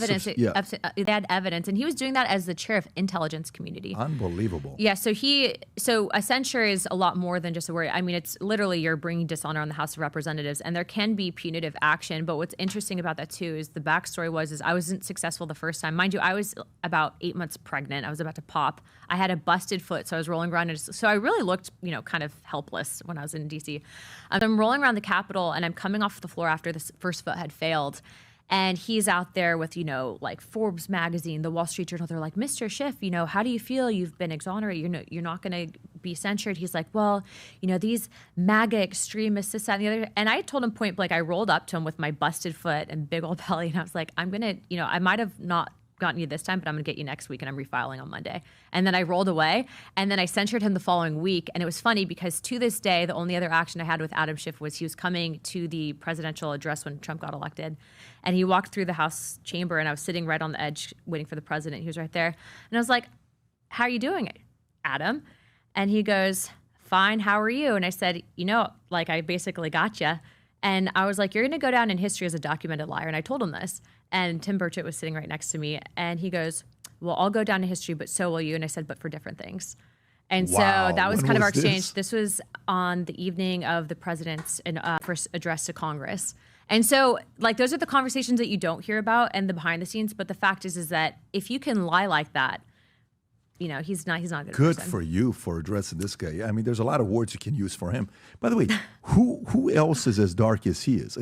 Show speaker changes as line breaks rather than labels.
evidence. They had evidence, and he was doing that as the chair of intelligence community.
Unbelievable.
Yeah. So a censure is a lot more than just a word. I mean, it's literally you're bringing dishonor on the House of Representatives, and there can be punitive action. But what's interesting about that too is the backstory is I wasn't successful the first time. Mind you, I was about 8 months pregnant. I was about to pop. I had a busted foot, so I was rolling around. So I really looked, kind of helpless when I was in D.C. I'm rolling around the Capitol, and I'm coming off the floor after this first foot had failed. And he's out there with, like Forbes magazine, the Wall Street Journal. They're like, Mr. Schiff, how do you feel? You've been exonerated. You're not going to be censured. He's like, well, these MAGA extremists, this, that, and the other. And I told him point blank, I rolled up to him with my busted foot and big old belly. And I was like, I'm going to, I might have not gotten you this time, but I'm going to get you next week, and I'm refiling on Monday. And then I rolled away, and then I censured him the following week. And it was funny because to this day, the only other action I had with Adam Schiff was he was coming to the presidential address when Trump got elected. And he walked through the House chamber, and I was sitting right on the edge waiting for the president. He was right there. And I was like, how are you doing, Adam? And he goes, fine, how are you? And I said, I basically got you. And I was like, you're going to go down in history as a documented liar. And I told him this. And Tim Burchett was sitting right next to me. And he goes, well, I'll go down in history, but so will you. And I said, but for different things. And
wow.
So that was
when
kind of our
this?
exchange. This was on the evening of the president's first address to Congress. And so, those are the conversations that you don't hear about and the behind the scenes. But the fact is that if you can lie like that, he's not a good
Good
person.
for you for addressing this guy. I mean, there's a lot of words you can use for him. By the way, who else is as dark as he is?